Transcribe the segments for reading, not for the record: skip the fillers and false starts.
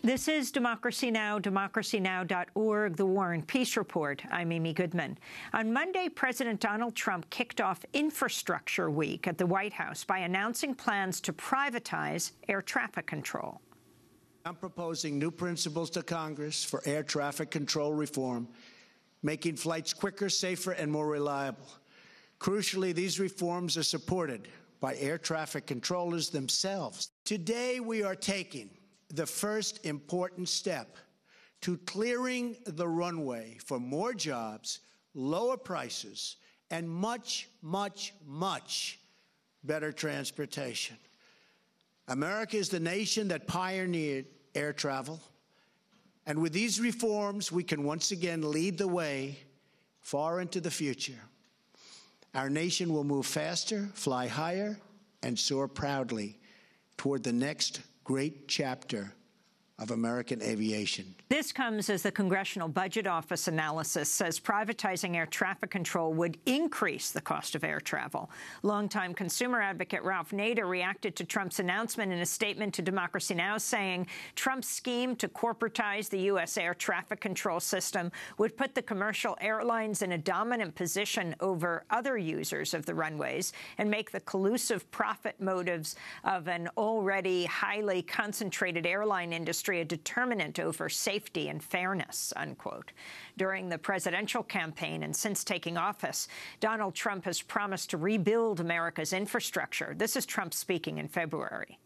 This is Democracy Now!, democracynow.org, The War and Peace Report. I'm Amy Goodman. On Monday, President Donald Trump kicked off Infrastructure Week at the White House by announcing plans to privatize air traffic control. I'm proposing new principles to Congress for air traffic control reform, making flights quicker, safer, and more reliable. Crucially, these reforms are supported by air traffic controllers themselves. Today, we are taking the first important step to clearing the runway for more jobs, lower prices, and much, much, much better transportation. America is the nation that pioneered air travel, and with these reforms, we can once again lead the way far into the future. Our nation will move faster, fly higher, and soar proudly toward the next great chapter of American aviation. This comes as the Congressional Budget Office analysis says privatizing air traffic control would increase the cost of air travel. Longtime consumer advocate Ralph Nader reacted to Trump's announcement in a statement to Democracy Now!, saying Trump's scheme to corporatize the U.S. air traffic control system would put the commercial airlines in a dominant position over other users of the runways and make the collusive profit motives of an already highly concentrated airline industry a determinant over safety and fairness, unquote. During the presidential campaign and since taking office, Donald Trump has promised to rebuild America's infrastructure. This is Trump speaking in February.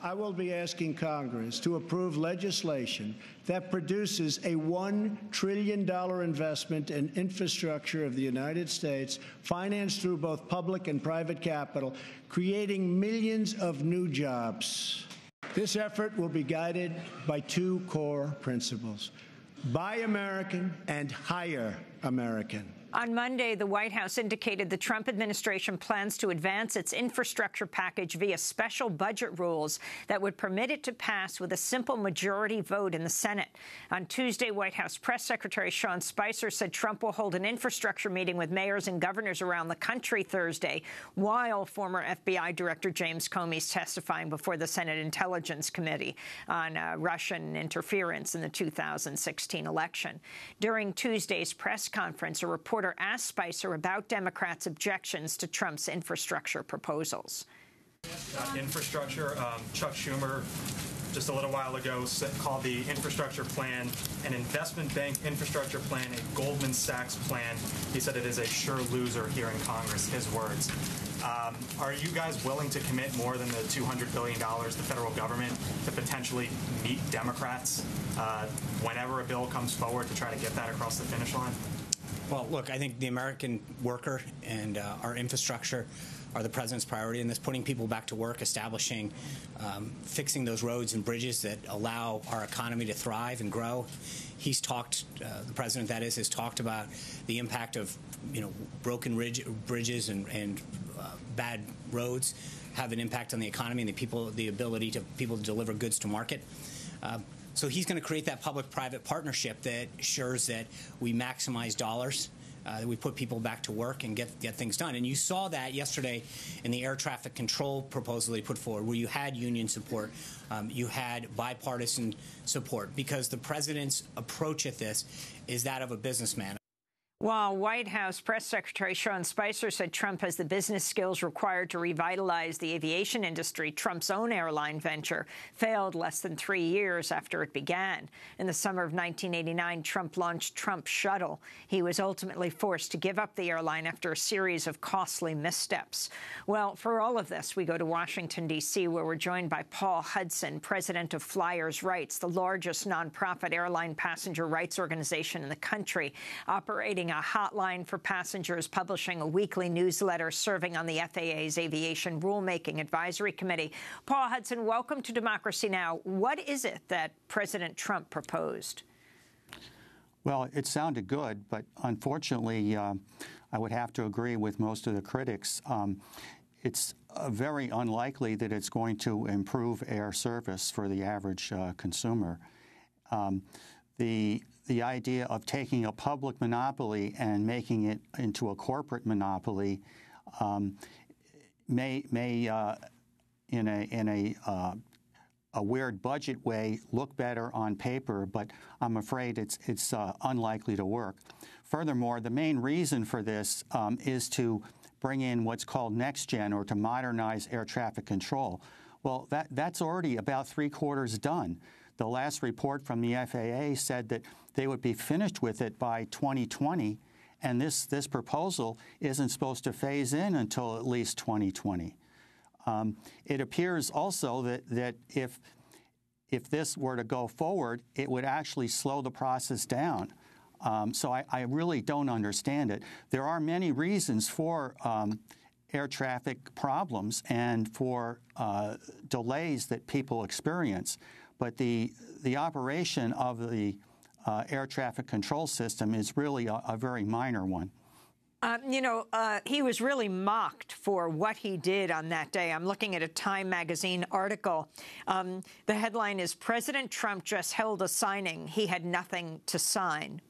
I will be asking Congress to approve legislation that produces a $1 trillion investment in infrastructure of the United States, financed through both public and private capital, creating millions of new jobs. This effort will be guided by two core principles: Buy American and Hire American. On Monday, the White House indicated the Trump administration plans to advance its infrastructure package via special budget rules that would permit it to pass with a simple majority vote in the Senate. On Tuesday, White House Press Secretary Sean Spicer said Trump will hold an infrastructure meeting with mayors and governors around the country Thursday, while former FBI Director James Comey's testifying before the Senate Intelligence Committee on Russian interference in the 2016 election. During Tuesday's press conference, a reporter asked Spicer about Democrats' objections to Trump's infrastructure proposals. Infrastructure, Chuck Schumer just a little while ago called the infrastructure plan an investment bank infrastructure plan, a Goldman Sachs plan. He said it is a sure loser here in Congress, his words. Are you guys willing to commit more than the $200 billion the federal government to potentially meet Democrats whenever a bill comes forward to try to get that across the finish line? Well, look, I think the American worker and our infrastructure are the president's priority in this, putting people back to work, establishing, fixing those roads and bridges that allow our economy to thrive and grow. He's talked, the president, that is, has talked about the impact of, broken bridges and bad roads have an impact on the economy and the ability to people to deliver goods to market. So he's going to create that public-private partnership that ensures that we maximize dollars, that we put people back to work and get things done. And you saw that yesterday in the air traffic control proposal they put forward, where you had union support, you had bipartisan support, because the president's approach at this is that of a businessman. While White House Press Secretary Sean Spicer said Trump has the business skills required to revitalize the aviation industry, Trump's own airline venture failed less than 3 years after it began. In the summer of 1989, Trump launched Trump Shuttle. He was ultimately forced to give up the airline after a series of costly missteps. Well, for all of this, we go to Washington, D.C., where we're joined by Paul Hudson, president of Flyers Rights, the largest nonprofit airline passenger rights organization in the country, operating a hotline for passengers, publishing a weekly newsletter, serving on the FAA's Aviation Rulemaking Advisory Committee. Paul Hudson, welcome to Democracy Now! What is it that President Trump proposed? Well, it sounded good, but unfortunately, I would have to agree with most of the critics. It's very unlikely that it's going to improve air service for the average consumer. The idea of taking a public monopoly and making it into a corporate monopoly may in a a weird budget way look better on paper, but I'm afraid it's unlikely to work. Furthermore, the main reason for this is to bring in what's called next gen, or to modernize air traffic control. Well, that's already about 3/4 done. The last report from the FAA said that they would be finished with it by 2020, and this proposal isn't supposed to phase in until at least 2020. It appears also that if this were to go forward, it would actually slow the process down. So I really don't understand it. There are many reasons for air traffic problems and for delays that people experience, but the operation of the air traffic control system is really a very minor one. He was really mocked for what he did on that day. I'm looking at a Time magazine article. The headline is, "President Trump just held a signing. He had nothing to sign."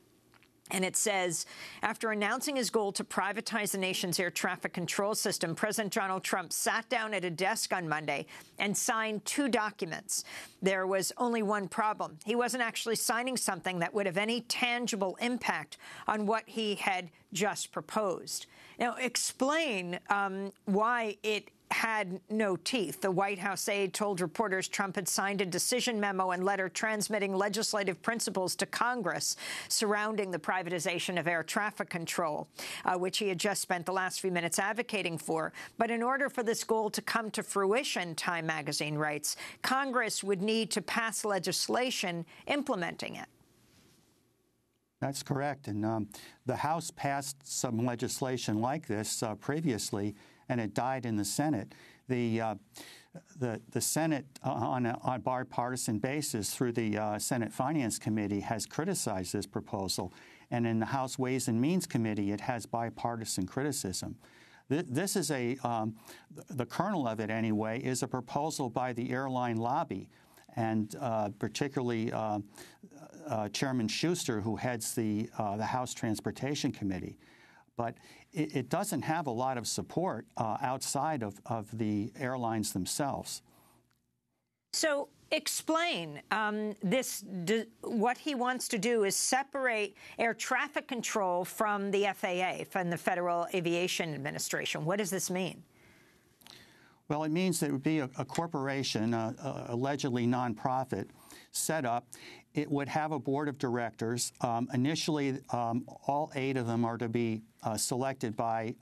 And it says, after announcing his goal to privatize the nation's air traffic control system, President Donald Trump sat down at a desk on Monday and signed 2 documents. There was only one problem. He wasn't actually signing something that would have any tangible impact on what he had just proposed. Now, explain why it had no teeth. The White House aide told reporters Trump had signed a decision memo and letter transmitting legislative principles to Congress surrounding the privatization of air traffic control, which he had just spent the last few minutes advocating for. But in order for this goal to come to fruition, Time magazine writes, Congress would need to pass legislation implementing it. That's correct. And the House passed some legislation like this previously, and it died in the Senate. The Senate, on a bipartisan basis through the Senate Finance Committee, has criticized this proposal. And in the House Ways and Means Committee, it has bipartisan criticism. This is the kernel of it anyway, is a proposal by the airline lobby, and particularly Chairman Schuster, who heads the House Transportation Committee. But it doesn't have a lot of support outside of the airlines themselves. So explain what he wants to do is separate air traffic control from the FAA, from the Federal Aviation Administration. What does this mean? Well, it means that it would be a corporation, allegedly nonprofit, set up. It would have a board of directors. Initially, all 8 of them are to be selected by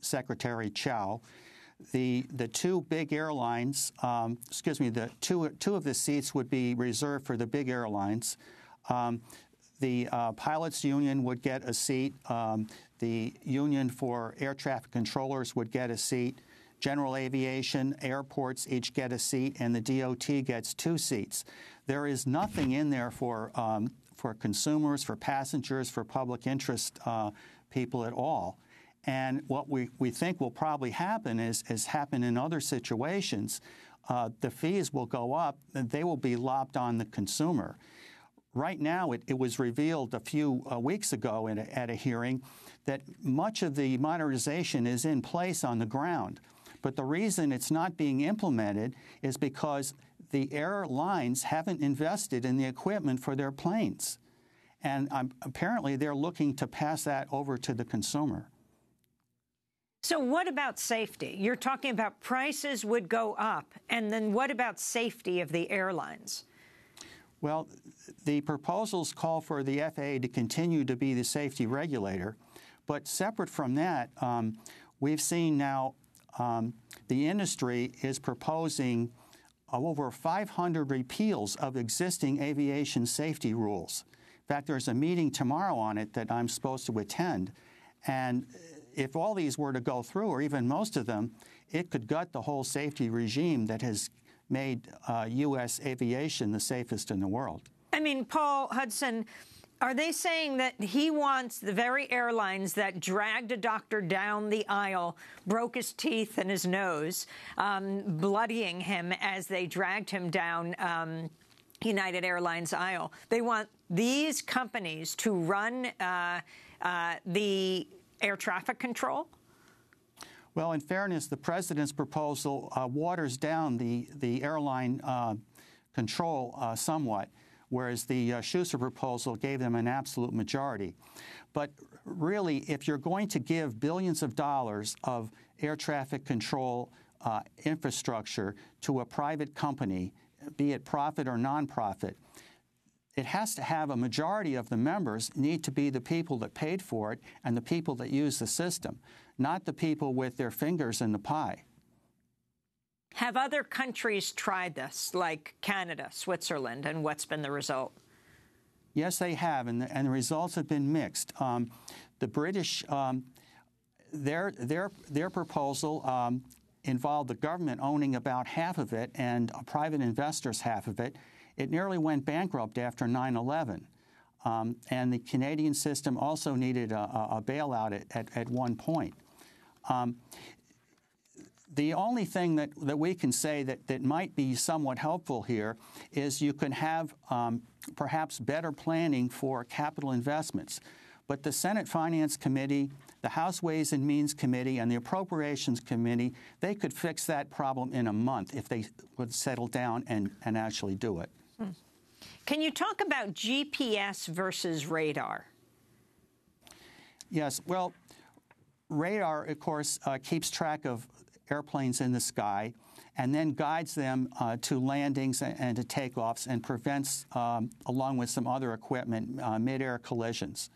Secretary Chow. The 2 big airlines, the two of the seats would be reserved for the big airlines. The pilots union would get a seat. The union for air traffic controllers would get a seat. General aviation, airports each get a seat, and the DOT gets 2 seats. There is nothing in there for consumers, for passengers, for public interest people at all. And what we think will probably happen is happened in other situations. The fees will go up, and they will be lopped on the consumer. Right now, it was revealed a few weeks ago at a hearing that much of the modernization is in place on the ground. But the reason it's not being implemented is because the airlines haven't invested in the equipment for their planes. And apparently they're looking to pass that over to the consumer. So what about safety? You're talking about prices would go up. And then what about safety of the airlines? Well, the proposals call for the FAA to continue to be the safety regulator. But separate from that, we've seen now the industry is proposing over 500 repeals of existing aviation safety rules. In fact, there's a meeting tomorrow on it that I'm supposed to attend. And if all these were to go through, or even most of them, it could gut the whole safety regime that has made U.S. aviation the safest in the world. I mean, Paul Hudson, are they saying that he wants the very airlines that dragged a doctor down the aisle, broke his teeth and his nose, bloodying him as they dragged him down United Airlines aisle? They want these companies to run the air traffic control? Well, in fairness, the president's proposal waters down the airline control somewhat, whereas the Schuster proposal gave them an absolute majority. But really, if you're going to give billions of dollars of air traffic control infrastructure to a private company, be it profit or nonprofit, it has to have a majority of the members need to be the people that paid for it and the people that use the system, not the people with their fingers in the pie. Have other countries tried this, like Canada, Switzerland, and what's been the result? Yes, they have, and the results have been mixed. The British, their proposal involved the government owning about half of it and private investors half of it. It nearly went bankrupt after 9/11. And the Canadian system also needed a bailout at one point. The only thing that we can say that might be somewhat helpful here is you can have perhaps better planning for capital investments. But the Senate Finance Committee, the House Ways and Means Committee, and the Appropriations Committee, they could fix that problem in a month if they would settle down and actually do it. Can you talk about GPS versus radar? Yes. Well, radar, of course, keeps track of airplanes in the sky and then guides them to landings and to takeoffs and prevents, along with some other equipment, mid-air collisions.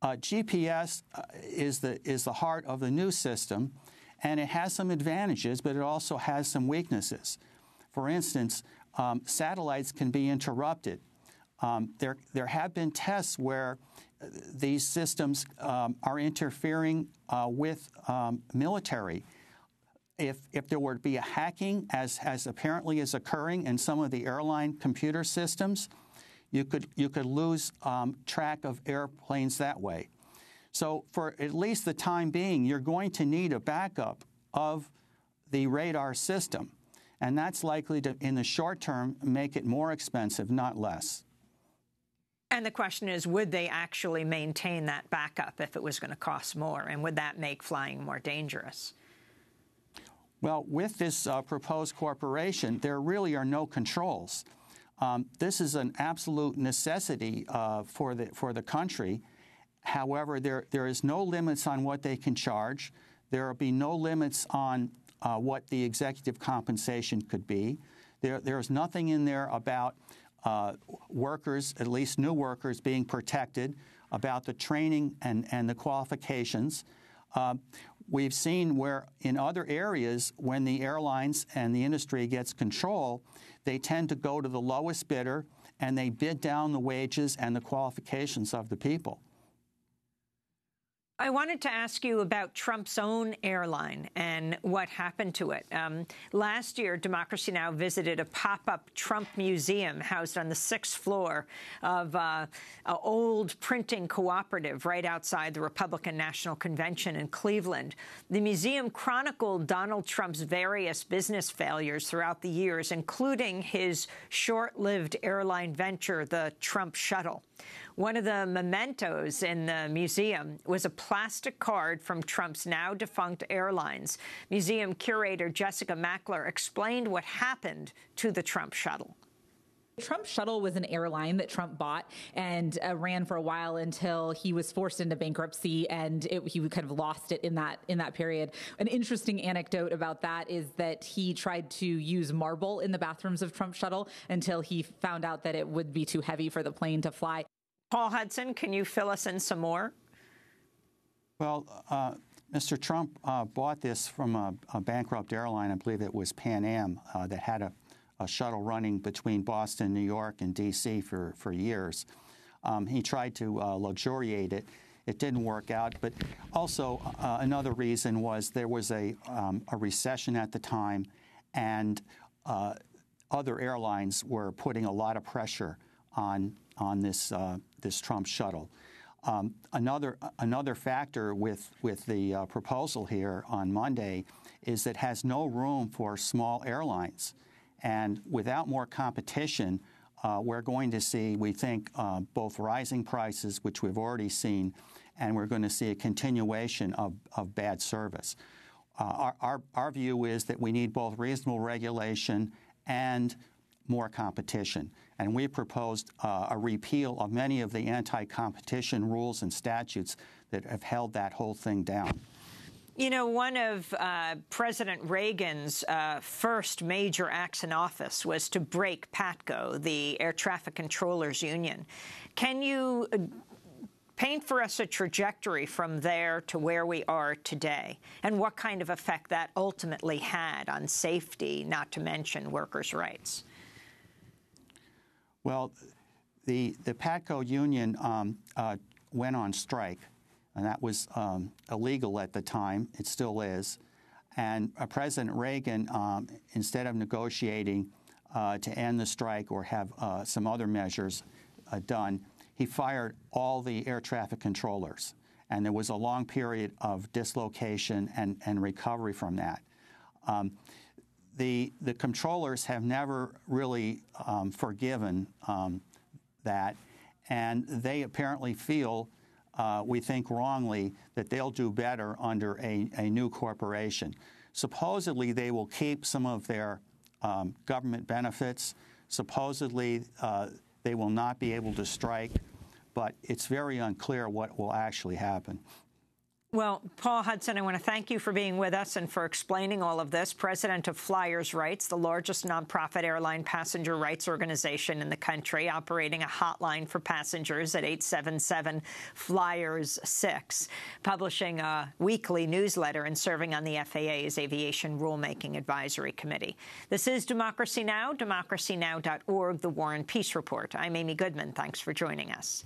GPS is the heart of the new system, and it has some advantages, but it also has some weaknesses. For instance, satellites can be interrupted. There have been tests where these systems are interfering with military. If there were to be a hacking, as apparently is occurring in some of the airline computer systems, you could lose track of airplanes that way. So for at least the time being, you're going to need a backup of the radar system. And that's likely to, in the short term, make it more expensive, not less. And the question is, would they actually maintain that backup if it was going to cost more? And would that make flying more dangerous? Well, with this proposed corporation, there really are no controls. This is an absolute necessity for the country. However, there is no limits on what they can charge. There will be no limits on what the executive compensation could be. There's nothing in there about workers, at least new workers, being protected, about the training and the qualifications. We've seen where in other areas, when the airlines and the industry gets control, they tend to go to the lowest bidder and they bid down the wages and the qualifications of the people. I wanted to ask you about Trump's own airline and what happened to it. Last year, Democracy Now! Visited a pop-up Trump museum housed on the 6th floor of an old printing cooperative right outside the Republican National Convention in Cleveland. The museum chronicled Donald Trump's various business failures throughout the years, including his short-lived airline venture, the Trump Shuttle. One of the mementos in the museum was a plastic card from Trump's now-defunct airlines. Museum curator Jessica Mackler explained what happened to the Trump Shuttle. The Trump Shuttle was an airline that Trump bought and ran for a while until he was forced into bankruptcy, and he kind of lost it in that period. An interesting anecdote about that is that he tried to use marble in the bathrooms of Trump Shuttle until he found out that it would be too heavy for the plane to fly. Paul Hudson, can you fill us in some more? Well, Mr. Trump bought this from a bankrupt airline. I believe it was Pan Am that had a shuttle running between Boston, New York, and D.C. for years. He tried to luxuriate it. It didn't work out. But also another reason was there was a recession at the time, and other airlines were putting a lot of pressure on this Trump Shuttle. Another factor with the proposal here on Monday is that it has no room for small airlines. And without more competition, we're going to see, we think, both rising prices, which we've already seen, and we're going to see a continuation of bad service. Our view is that we need both reasonable regulation and more competition. And we proposed a repeal of many of the anti-competition rules and statutes that have held that whole thing down. You know, one of President Reagan's first major acts in office was to break PATCO, the Air Traffic Controllers Union. Can you paint for us a trajectory from there to where we are today, and what kind of effect that ultimately had on safety, not to mention workers' rights? Well, the PATCO union went on strike, and that was illegal at the time. It still is. And President Reagan, instead of negotiating to end the strike or have some other measures done, he fired all the air traffic controllers. And there was a long period of dislocation and recovery from that. The controllers have never really forgiven that, and they apparently feel, we think wrongly, that they'll do better under a new corporation. Supposedly, they will keep some of their government benefits. Supposedly, they will not be able to strike, but it's very unclear what will actually happen. Well, Paul Hudson, I want to thank you for being with us and for explaining all of this. President of Flyers Rights, the largest nonprofit airline passenger rights organization in the country, operating a hotline for passengers at 877-FLYERS-6, publishing a weekly newsletter and serving on the FAA's Aviation Rulemaking Advisory Committee. This is Democracy Now!, democracynow.org, The War and Peace Report. I'm Amy Goodman. Thanks for joining us.